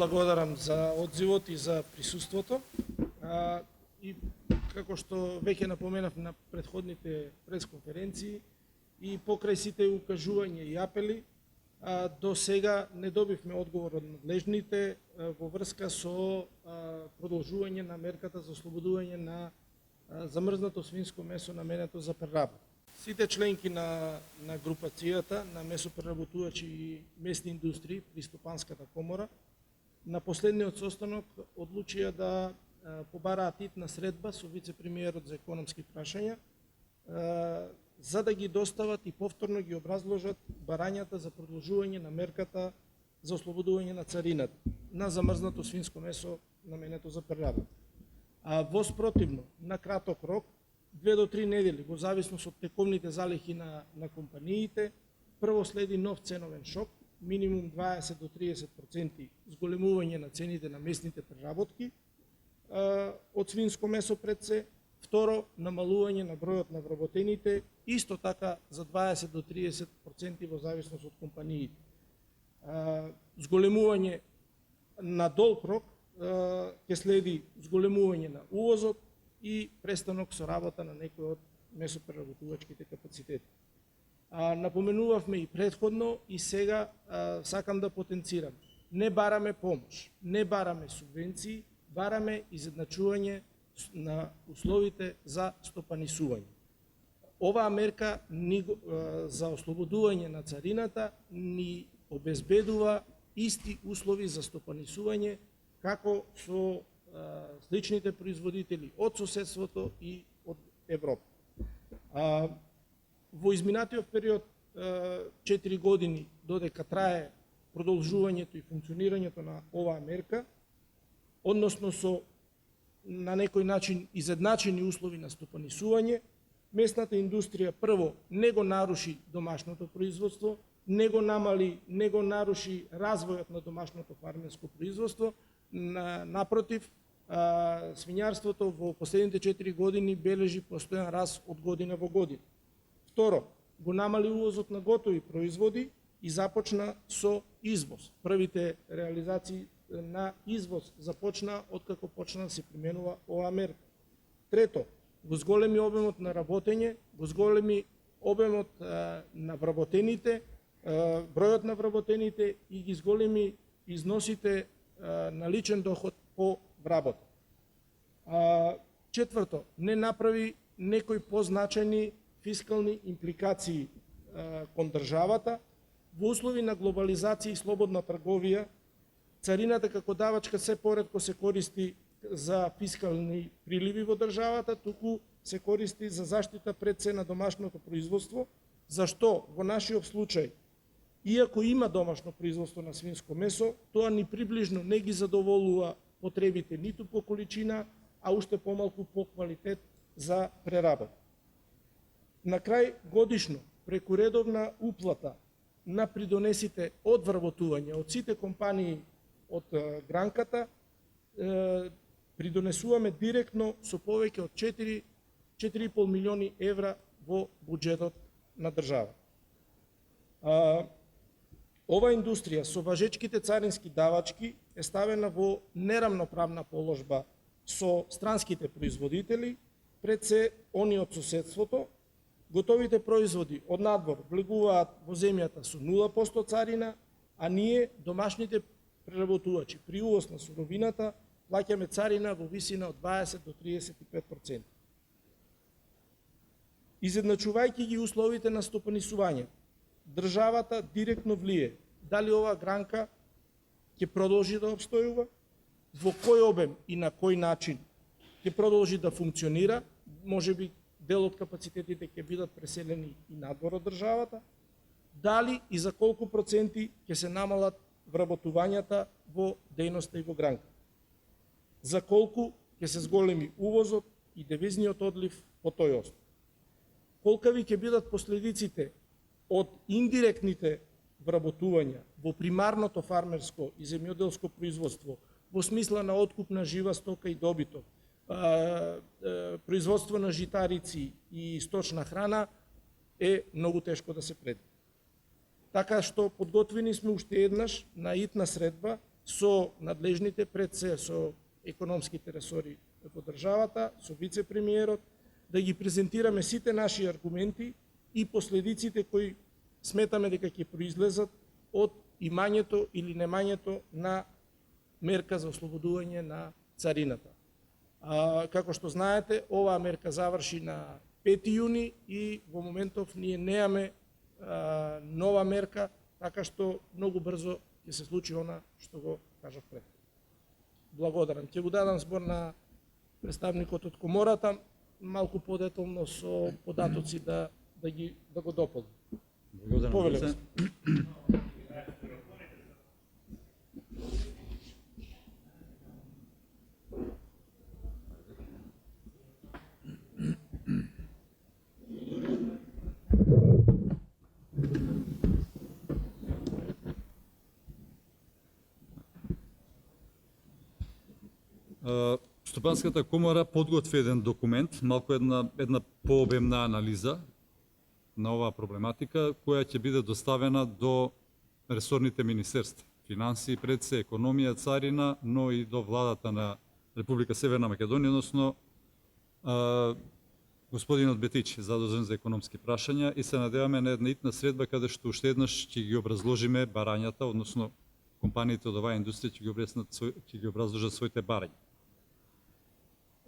благодарам за одзивот и за присуството. И како што веќе напоменав на предходните пресконференции и покрај сите укажувања и апели, до сега не добивме одговор од надлежните во врска со продолжување на мерката за ослободување на замрзнато свинско месо наменето за преработка. Сите членки на групацијата на месопреработувачи и месни индустрии при Стопанската комора на последниот состанок одлучија да побараат итна средба со вице-премиерот за економски прашања, за да ги достават и повторно ги образложат барањата за продолжување на мерката за ослободување на царината на замрзнато свинско месо наменето за преработка. Во спротивно, на краток рок, 2 до 3 недели, во зависност од тековните залихи на компаниите, прво следи нов ценовен шок, минимум 20 до 30% зголемување на цените на месните преработки од свинско месо пред се, второ, намалување на бројот на вработените, исто така за 20 до 30% во зависност од компаниите. Зголемување на долг рок ќе следи зголемување на увозот и престанок со работа на некои од месопреработувачките капацитети. Напоменувавме и предходно и сега сакам да потенцирам. Не бараме помош, не бараме субвенции, бараме изедначување на условите за стопанисување. Оваа мерка за ослободување на царината ни обезбедува исти услови за стопанисување како со сличните производители од соседството и од Европа. Во изминатиот период 4 години додека трае продолжувањето и функционирањето на оваа мерка, односно со на некој начин изедначени услови на стопанисување, местната индустрија прво не го наруши домашното производство, не го намали, не го наруши развојот на домашното фармерско производство, напротив, свињарството во последните 4 години бележи постојан раст од година во година. Второ, го намали увозот на готови производи и започна со извоз. Првите реализации на извоз започна откако почна да се применува оваа мерка. Трето, го зголеми обемот на работење, го зголеми обемот на вработените, бројот на вработените и ги зголеми износите на личен доход по вработен. Четврто, не направи некои позначени фискални импликации кон државата. Во услови на глобализација и слободна трговија, царината како давачка се поретко се користи за фискални приливи во државата, туку се користи за заштита пред се на домашното производство, зашто во нашиот случај, иако има домашно производство на свинско месо, тоа ни приближно не ги задоволува потребите ниту по количина, а уште помалку по квалитет за преработка. На крај годишно, преку редовна уплата на придонесите од вработување од сите компании од гранката, придонесуваме директно со повеќе од 4,5 милиони евра во буџетот на држава. Ова индустрија со важечките царински давачки е ставена во нерамноправна положба со странските производители, пред се они од соседството. Готовите производи од надвор влегуваат во земјата со 0% царина, а ние, домашните преработувачи, при увоз на суровината, плаќаме царина во висина од 20 до 35%. Изедначувајќи ги условите на стопанисување, државата директно влие дали оваа гранка ќе продолжи да обстојува, во кој обем и на кој начин ќе продолжи да функционира, можеби дел од капацитетите ќе бидат преселени и надвор од државата, дали и за колку проценти ќе се намалат вработувањата во дејноста и во гранка, за колку ќе се зголеми увозот и девизниот одлив по тој основ. Колкави ќе бидат последиците од индиректните вработувања во примарното фармерско и земјоделско производство, во смисла на откуп на жива стока и добиток, производство на житарици и сточна храна, е многу тешко да се предвиди. Така што подготвени сме уште еднаш на итна средба со надлежните, пред се со економските ресори во државата, со вице-премиерот, да ги презентираме сите наши аргументи и последиците кои сметаме дека ќе произлезат од имањето или немањето на мерка за ослободување на царината. Како што знаете, оваа мерка заврши на 5 јуни и во моментов ние немаме нова мерка, така што многу брзо ќе се случи она што го кажав пред. Благодарам. Ќе го дадам збор на представникот од комората, малку подетално со податоци да го дополни. Благодарам. Стопанската комора подготви еден документ, малку една пообемна анализа на оваа проблематика, која ќе биде доставена до ресорните министерства, финансии, пред се, економија, царина, но и до владата на Република Северна Македонија, односно господинот Бетичи, задолжен за економски прашања, и се надеваме на една итна средба каде што уште еднаш ќе ги образложиме барањата, односно компаниите од оваа индустрија ќе ги образложат своите барања.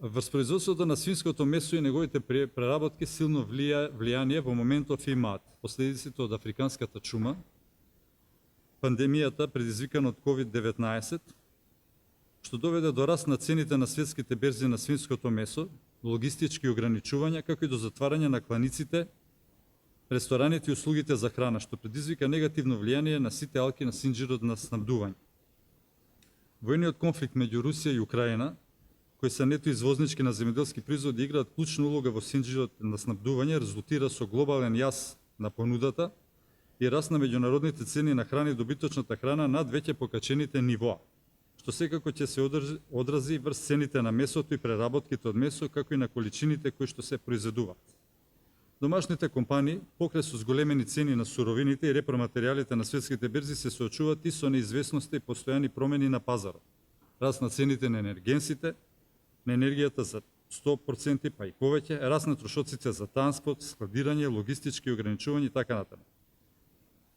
Врз производството на свинското месо и неговите преработки силно влијание во моментов имаат последиците од африканската чума, пандемијата предизвикана од COVID-19, што доведе до раст на цените на светските берзи на свинското месо, логистички ограничувања, како и до затварање на кланиците, рестораните и услугите за храна, што предизвика негативно влијание на сите алки на синџирот на снабдување. Војниот конфликт меѓу Русија и Украина, кои се нето извознички на земјоделски производи, играат клучна улога во синџирот на снабдување, резултира со глобален јас на понудата и раст на меѓународните цени на храна и добиточната храна над веќе покачените нивоа, што секако ќе се одрази врз цените на месото и преработките од месо, како и на количините кои што се произведуваат. Домашните компании, покрај со зголемени цени на суровините и репроматеријалите на светските берзи, се соочуваат и со неизвестноста и постојани промени на пазарот. Раст на цените на енергенсите, на енергијата за 100% па и повеќе, раст на трошоците за транспорт, складирање, логистички ограничувања и така натаму.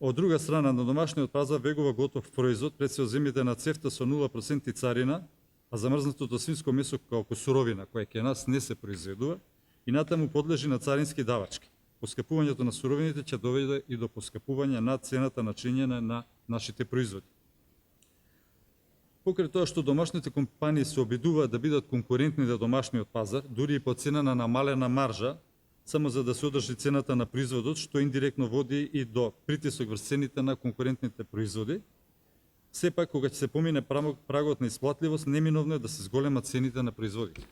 Од друга страна, на домашниот пазар вегува готов производ пред се од земјите на цефта со 0% царина, а замрзнатото свинско месо како суровина, која кај нас не се произведува, и натаму подлежи на царински давачки. Поскапувањето на суровините ќе доведе и до поскапување на цената на чинење на нашите производи. Покрај тоа што домашните компании се обидуваат да бидат конкурентни на домашниот пазар, дури и по цена на намалена маржа, само за да се одржи цената на производот, што индиректно води и до притисок врз цените на конкурентните производи, сепак кога ќе се помине прагот на исплатливост, неминовно е да се зголемат цените на производите.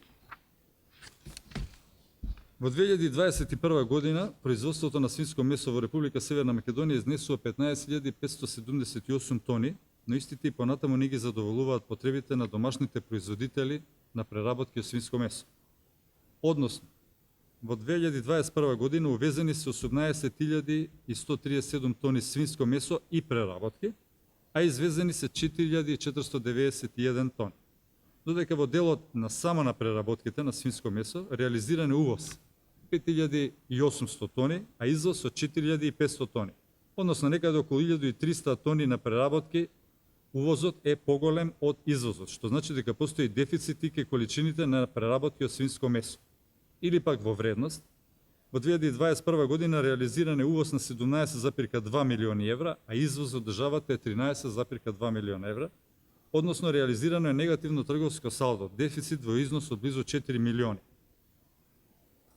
Во 2021 година производството на свинско месо во Република Северна Македонија изнесува 15.578 тони, но истите и понатаму не ги задоволуваат потребите на домашните производители на преработки од свинско месо. Односно, во 2021 година увезени се 18.137 тони свинско месо и преработки, а извезени се 4.491 тони. Додека во делот на само на преработките на свинско месо реализиран е увоз 5.800 тони, а извоз од 4.500 тони. Односно некаде околу 1.300 тони на преработки, увозот е поголем од извозот, што значи дека постои дефицит и ке количините на преработки од свинско месо. Или пак во вредност, во 2021 година реализиран е увоз на 17,2 милиони евра, а извоз од државата е 13,2 милиона евра, односно реализирано е негативно трговско салдо, дефицит во износ од близу 4 милиони.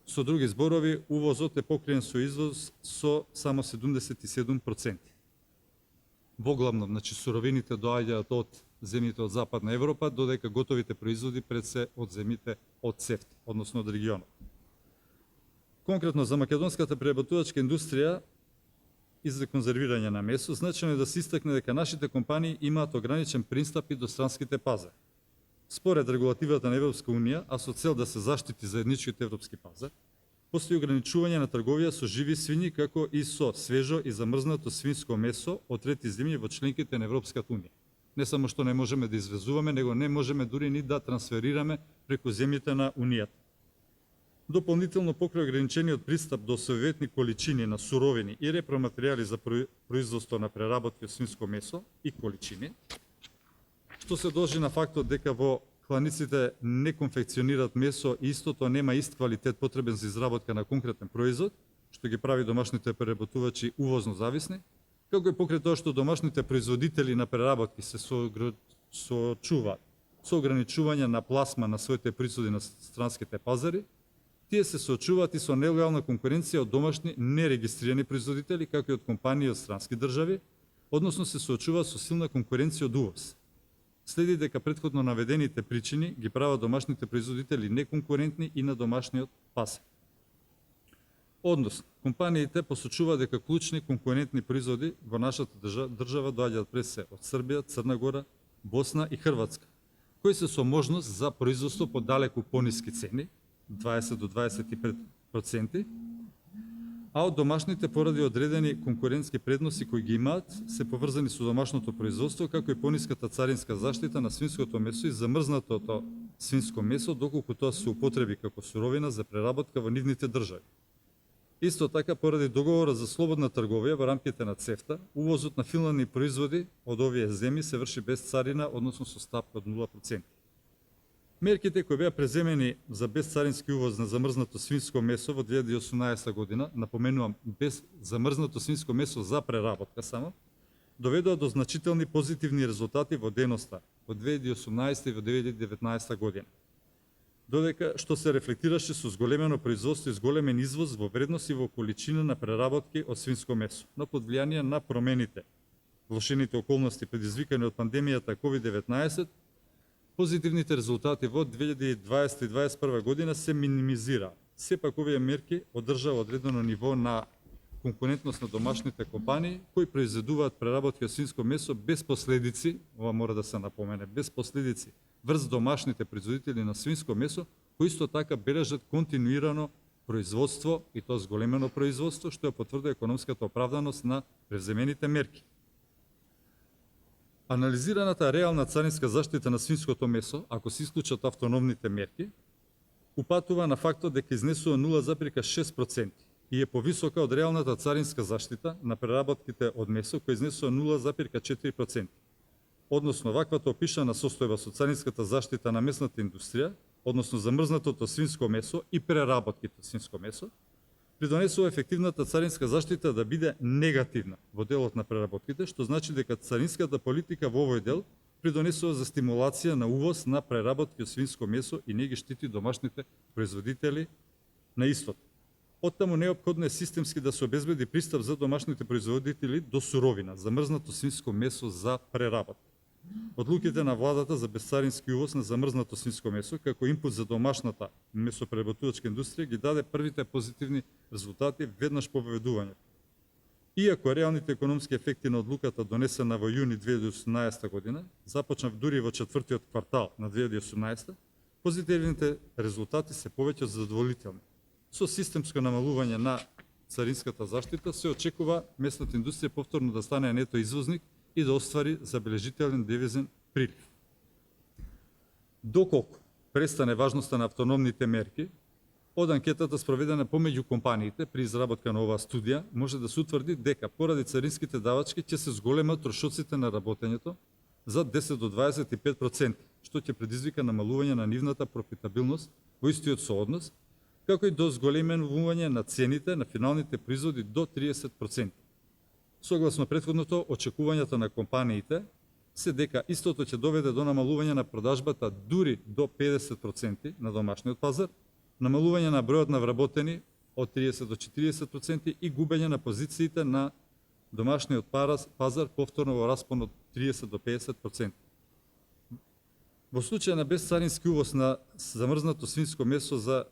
Со други зборови, увозот е покриен со извоз со само 77%. Воглавно, значи суровините доаѓаат од земјите од Западна Европа, додека готовите производи пред се од земјите од ЦЕФТА, односно од регионот. Конкретно за македонската преработувачка индустрија и за конзервирање на месо, значено е да се истакне дека нашите компании имаат ограничен пристап и до странските пазари. Според регулативата на Европска унија, а со цел да се заштити заедничкиот европски пазар, постои ограничување на трговија со живи свињи, како и со свежо и замрзнато свинско месо од трети земји во членките на Европската унија. Не само што не можеме да извезуваме, него не можеме дури ни да трансферираме преку земјите на Унијата. Дополнително покрај ограничениот пристап до советни количини на суровини и репроматеријали за производство на преработки од свинско месо и количини, што се должи на фактот дека во кланиците не конфекционираат месо и истото нема ист квалитет потребен за изработка на конкретен производ, што ги прави домашните преработувачи увозно зависни, како и покрај тоа што домашните производители на преработки се соочуваат со ограничување на пласма на своите производи на странските пазари, тие се соочуваат и со нелојална конкуренција од домашни нерегистрирани производители, како и од компании од странски држави, односно се соочуваат со силна конкуренција од увоз. Следи дека претходно наведените причини ги прават домашните производители неконкурентни и на домашниот пазар. Односно, компаниите посочуваат дека клучни конкурентни производи во нашата држава доаѓаат пред се од Србија, Црна Гора, Босна и Хрватска, кои се со можност за производство по далеку пониски цени, 20 до 25%, а од домашните поради одредени конкурентски предности кои ги имаат се поврзани со домашното производство, како и пониската царинска заштита на свинското месо и замрзнатото свинско месо, доколку тоа се употреби како суровина за преработка во нивните држави. Исто така, поради договора за слободна трговија во рамките на ЦЕФТА, увозот на финландни производи од овие земји се врши без царина, односно со стапка од 0%. Мерките кои беа преземени за безцарински увоз на замрзнато свинско месо во 2018 година, напоменувам, без замрзнато свинско месо за преработка само, доведоа до значителни позитивни резултати во деноста во 2018 и во 2019 година. Додека што се рефлектираше со зголемено производство и зголемен извоз во вредност и во количина на преработки од свинско месо, но под влијание на промените, влошените околности предизвикани од пандемијата COVID-19, позитивните резултати во 2020 и 2021 година се минимизира. Сепак овие мерки одржаа одредено ниво на конкурентност на домашните компании кои произведуваат преработки од свинско месо без последици, ова мора да се напомене, без последици врз домашните производители на свинско месо, кои исто така бележат континуирано производство и тоа зголемено производство, што ја потврдува економската оправданост на преземените мерки. Анализираната реална царинска заштита на свинското месо, ако се исклучат автономните мерки, упатува на фактот дека изнесува 0,6% и е повисока од реалната царинска заштита на преработките од месо, која изнесува 0,4%. Односно, ваквата опишана состојба со царинската заштита на месната индустрија, односно замрзнатото свинско месо и преработките од свинско месо, придонесува ефективната царинска заштита да биде негативна во делот на преработките, што значи дека царинската политика во овој дел придонесува за стимулација на увоз на преработки од свинско месо и не ги штити домашните производители на истото. Оттаму неопходно е системски да се обезбеди пристап за домашните производители до суровина, замрзнато свинско месо за преработка. Одлуките на владата за безцарински увоз на замрзнато свинско месо како импут за домашната месопреработувачка индустрија ги даде првите позитивни резултати веднаш по воведувањето. Иако реалните економски ефекти на одлуката донесена во јуни 2018 година започна дури во четвртиот квартал на 2018, позитивните резултати се повеќе задоволителни. Со системско намалување на царинската заштита се очекува месната индустрија повторно да стане нето извозник и да оствари забележителен девизен прилив. Доколку престане важноста на автономните мерки, од анкетата спроведена помеѓу компаниите при изработка на оваа студија, може да се утврди дека поради царинските давачки ќе се зголемат трошоците на работењето за 10 до 25%, што ќе предизвика намалување на нивната профитабилност во истиот сооднос, како и до зголеменување на цените на финалните производи до 30%. Согласно претходното, очекувањата на компаниите се дека истото ќе доведе до намалување на продажбата дури до 50% на домашниот пазар, намалување на бројот на вработени од 30 до 40% и губење на позициите на домашниот пазар повторно во распон од 30 до 50%. Во случај на безцарински увоз на замрзнато свинско месо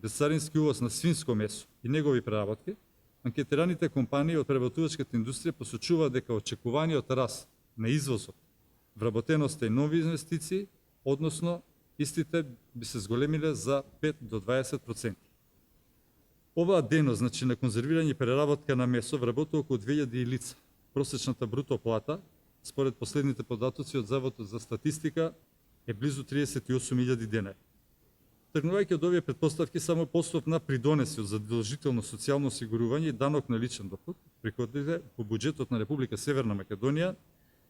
безцарински увоз на свинско месо и негови преработки, анкетираните компании од преработувачката индустрија посочуваат дека очекуваниот раст на извозот, вработеноста и нови инвестиции, односно истите би се зголемиле за 5 до 20%. Оваа дејност, значи на конзервирање и преработка на месо, вработува околу 2000 лица. Просечната бруто плата според последните податоци од Заводот за статистика, е близу 38.000 денари. Тргнувајќи од овие претпоставки, само по основ на придонеси од задолжително социјално осигурување и данок на личен доход, приходите по буџетот на Република Северна Македонија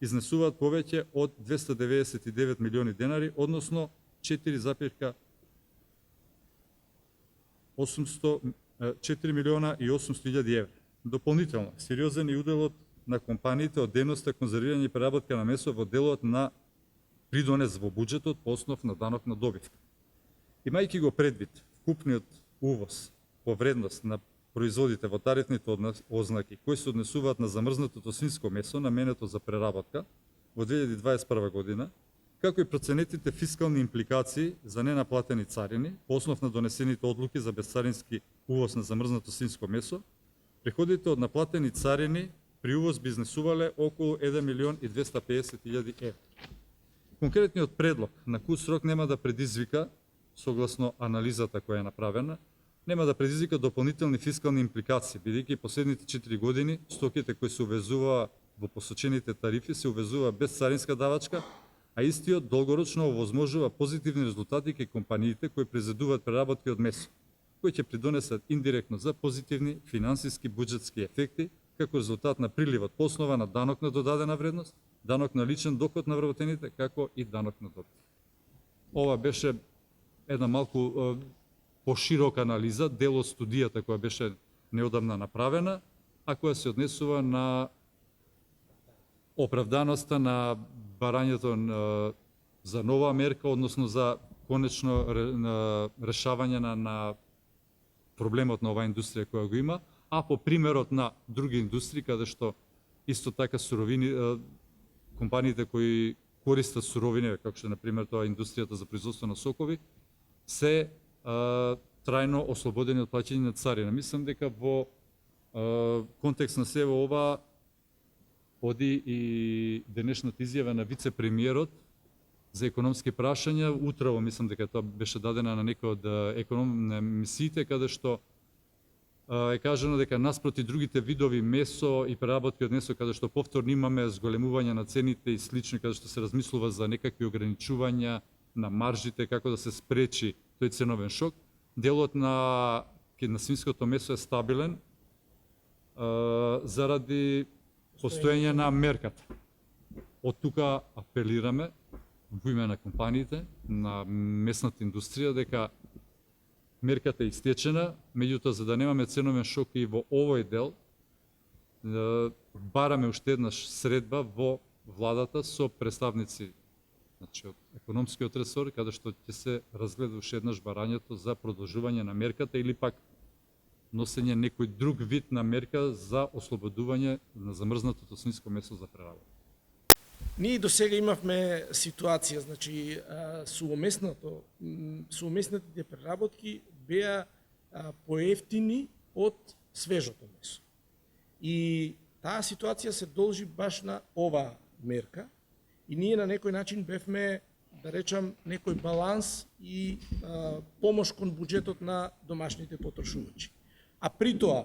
изнесуваат повеќе од 299 милиони денари, односно 4 милиона и 800 илјади евра. Дополнително, сериозен е уделот на компаниите од дејноста конзервирање и преработка на месо во делот на придонес во буџетот по основ на данок на добивка. Имајќи го предвид вкупниот увоз по вредност на производите во тарифните ознаки кои се однесуваат на замрзнатото свинско месо наменето за преработка во 2021 година, како и проценетите фискални импликации за ненаплатени царини по основ на донесените одлуки за безцарински увоз на замрзнато свинско месо, приходите од наплатени царини при увоз би изнесувале околу 1 милион и 250 илјади евра. Конкретниот предлог на кој срок нема да предизвика, согласно анализата која е направена, нема да предизвика дополнителни фискални импликации, бидејќи последните 4 години стоките кои се увезуваа во посочените тарифи се увезува без царинска давачка, а истиот долгорочно овозможува позитивни резултати кај компаниите кои произведуваат преработки од месо, кои ќе придонесат индиректно за позитивни финансиски буџетски ефекти, како резултат на приливот по основа на данок на додадена вредност, данок на личен доход на вработените, како и данок на добив. Ова беше една малку поширока анализа, дел од студијата која беше неодамна направена, а која се однесува на оправданоста на барањето за нова мерка, односно за конечно решавање на проблемот на оваа индустрија која го има, а по примерот на други индустрии, каде што исто така суровини, компаниите кои користат суровини, како што например тоа индустријата за производство на сокови, се трајно ослободени од плаќање на царина. Мислам дека во контекст на себе ова оди и денешната изјава на вице-премиерот за економски прашања. Утрово мислам дека тоа беше дадена на некој од емисиите, каде што е кажано дека наспроти другите видови месо и преработки од месо, каде што повторно имаме зголемување на цените и слични, каде што се размислува за некакви ограничувања на маржите, како да се спречи тој ценовен шок, делот на свинското месо е стабилен заради постоење на мерката. Од тука апелираме во име на компаниите, на месната индустрија, дека мерката е истечена, меѓутоа за да немаме ценовен шок и во овој дел, бараме уште еднаш средба во владата со представници, значи од економскиот ресор, каде што ќе се разгледа уште еднаш барањето за продолжување на мерката или пак носење некој друг вид на мерка за ослободување на замрзнатото свинско месо за преработка. Ние до сега имавме ситуација, значи суоместните преработки беа поевтини од свежото месо. И таа ситуација се должи баш на оваа мерка и ние на некој начин бевме, да речам, некој баланс и помош кон буџетот на домашните потрошувачи. А при тоа,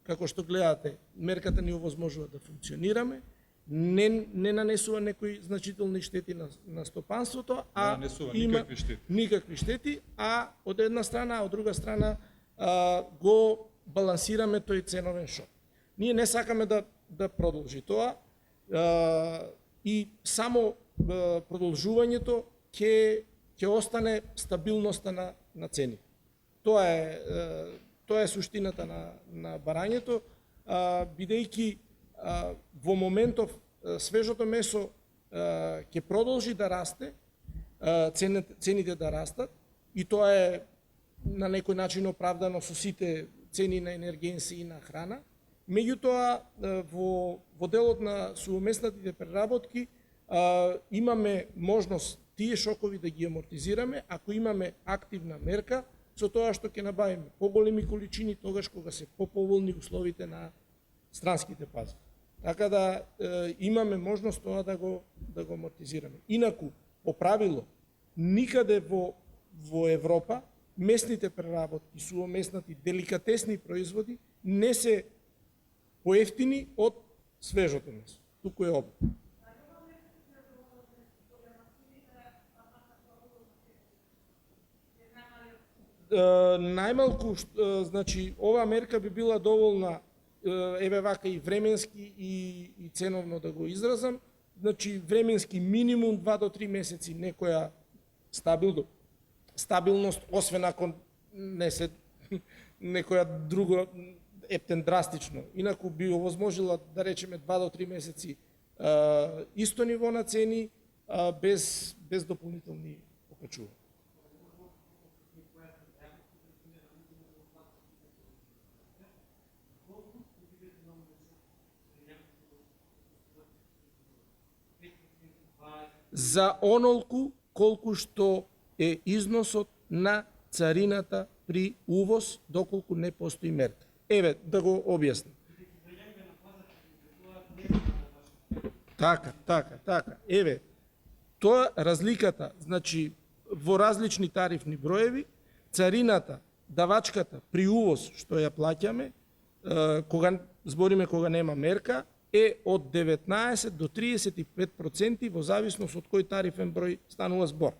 како што гледате, мерката ни овозможува да функционираме, не нанесува некои значителни штети на стопанството, а има никакви штети, а од една страна, а од друга страна го балансираме тој ценовен шок. Ние не сакаме да продолжи тоа и само продолжувањето ќе остане стабилноста на цените. Тоа е суштината на барањето, бидејќи во моментов свежото месо ќе продолжи да расте, цените да растат и тоа е на некој начин оправдано со сите цени на енергенси и на храна. Меѓутоа во делот на суоместните преработки имаме можност тие шокови да ги амортизираме ако имаме активна мерка со тоа што ќе набавиме поголеми количини тогаш кога се поповолни условите на странските пазари. Така да имаме можност тоа да го амортизираме. Инаку, по правило, никаде во Европа местните преработки, суоместнати деликатесни производи не се поевтини од свежото месо. Туку е обратно. најмалку, значи, оваа мерка би била доволна, еве вака и временски и ценовно да го изразам, значи временски минимум 2 до 3 месеци некоја стабилност, освен ако не се некоја друго ептен драстично. Инаку би овозможила, да речеме, 2 до 3 месеци исто ниво на цени, без дополнителни покачувања. За онолку колку што е износот на царината при увоз, доколку не постои мерка. Еве, да го објаснам. Така. Еве, тоа разликата, значи, во различни тарифни броеви, царината, давачката при увоз, што ја плаќаме, кога нема мерка, е од 19 до 35% во зависност од кој тарифен број станува збор.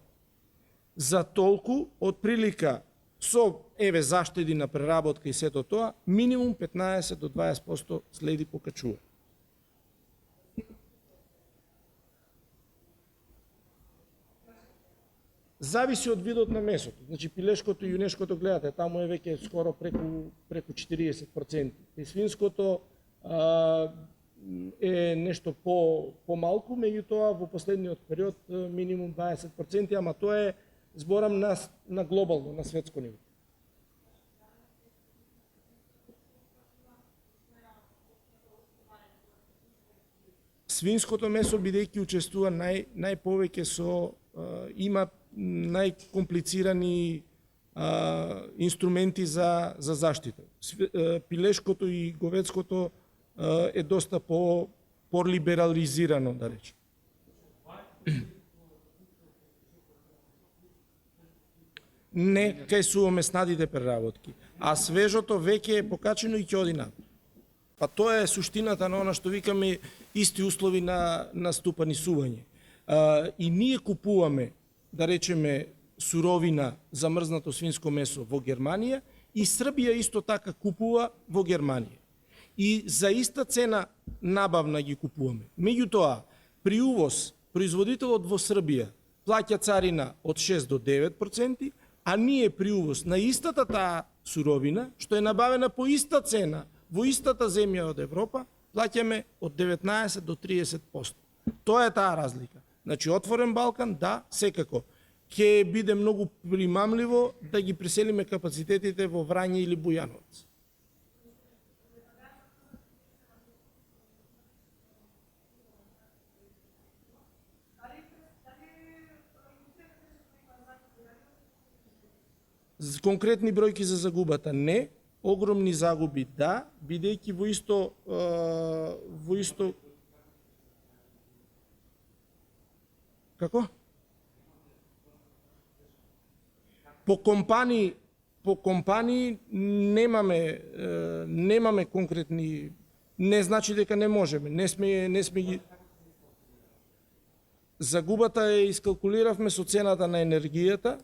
За толку, од прилика со заштеди на преработка и сето тоа, минимум 15 до 20% следи покачува. Зависи од видот на месото. Значи пилешкото и јунешкото гледате, таму е веќе скоро преку 40%. И свинското е нешто помалку, меѓутоа во последниот период минимум 20%, ама тоа е, зборам на глобално, на светско ниво. Свинското месо, бидејќи учествува најповеќе има најкомплицирани инструменти за заштита. Пилешкото и говедското е доста по-либерализирано, да речем. Не кај сувомеснатите преработки, а свежото веќе е покачено и ќе оди напред. Па тоа е суштината на она што викаме исти услови на ступанисување. И ние купуваме, да речеме, суровина замрзнато свинско месо во Германија и Србија исто така купува во Германија. И за иста цена набавна ги купуваме. Меѓутоа, при увоз, производителот во Србија плаќа царина од 6 до 9%, а ние при увоз на истата таа суровина, што е набавена по иста цена во истата земја од Европа, плаќаме од 19 до 30%. Тоа е таа разлика. Значи, отворен Балкан, да, секако. Ќе биде многу примамливо да ги преселиме капацитетите во Врање или Бујановец. Конкретни бројки за загубата не, огромни загуби да, бидејќи во исто како? По компании немаме конкретни, не значи дека не можеме, не сме ги. Загубата ја искалкулиравме со цената на енергијата,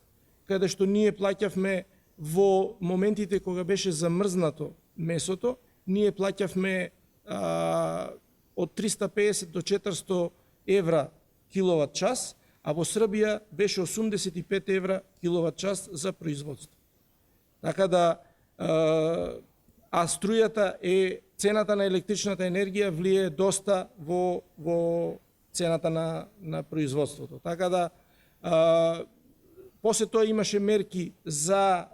каде што ние плаќавме во моментите кога беше замрзнато месото, ние плаќавме од 350 до 400 евра киловат час, а во Србија беше 85 евра киловат час за производство. Така да, а струјата е, цената на електричната енергија влие доста во цената на производството. Така да, после тоа имаше мерки за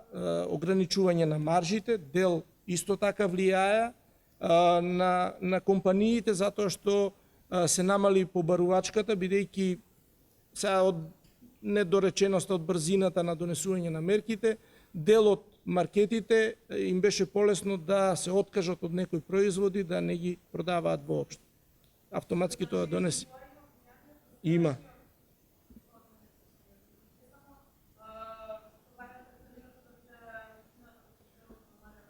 ограничување на маржите, дел исто така влијаја на компаниите, затоа што се намали побарувачката, бидејќи сега од недореченоста, од брзината на донесување на мерките, дел од маркетите им беше полесно да се откажат од некои производи, да не ги продаваат воопшто. Автоматски тоа донесе. Има.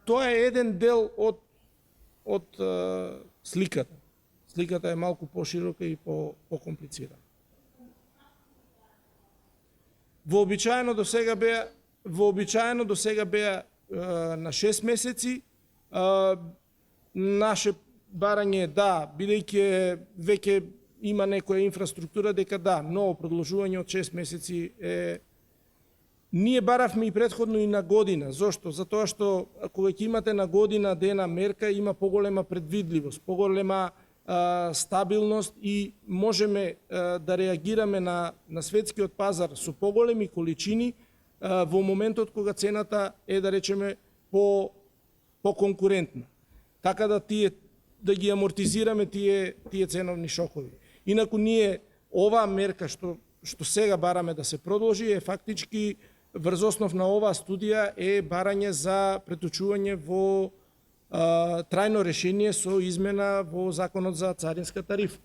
Тоа е еден дел од сликата. Сликата е малку поширока и покомплицирана. Вообичаено до сега беа вообичаено до сега беа на 6 месеци. Наше барање е да, бидејќи веќе има некоја инфраструктура, дека да, ново продолжување од 6 месеци е. Ние баравме и предходно и на година. Зошто? Затоа што кога ќе имате на година дена мерка, има поголема предвидливост, поголема стабилност и можеме да реагираме на светскиот пазар со поголеми количини во моментот кога цената е, да речеме, по-конкурентна. Така да ги амортизираме тие ценовни шокови. Инаку ние оваа мерка што сега бараме да се продолжи е фактички врз основ на оваа студија е барање за преточување во трајно решение со измена во Законот за царинска тарифа.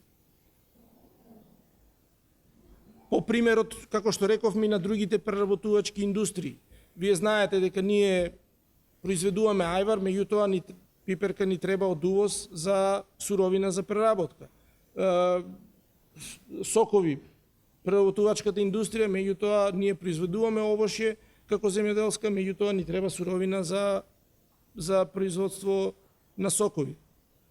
По примерот, како што рековме, и на другите преработувачки индустрии. Вие знаете дека ние произведуваме ајвар, меѓутоа пиперка ни треба од увоз за суровина за преработка. Сокови, преработувачката индустрија, меѓутоа ние произведуваме овошје како земјоделска, меѓутоа ни треба суровина за производство на сокови.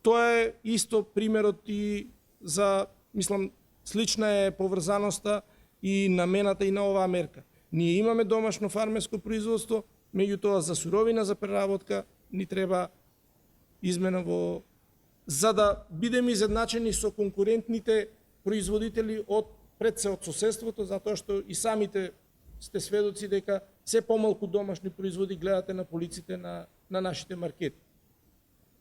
Тоа е исто примерот и за, мислам, слична е поврзаноста и намената и на оваа мерка. Ние имаме домашно фармерско производство, меѓутоа за суровина за преработка ни треба измена за да бидеме изедначени со конкурентните производители пред се од соседството, затоа што и самите сте сведоци дека се помалку домашни производи гледате на полиците на нашите маркети.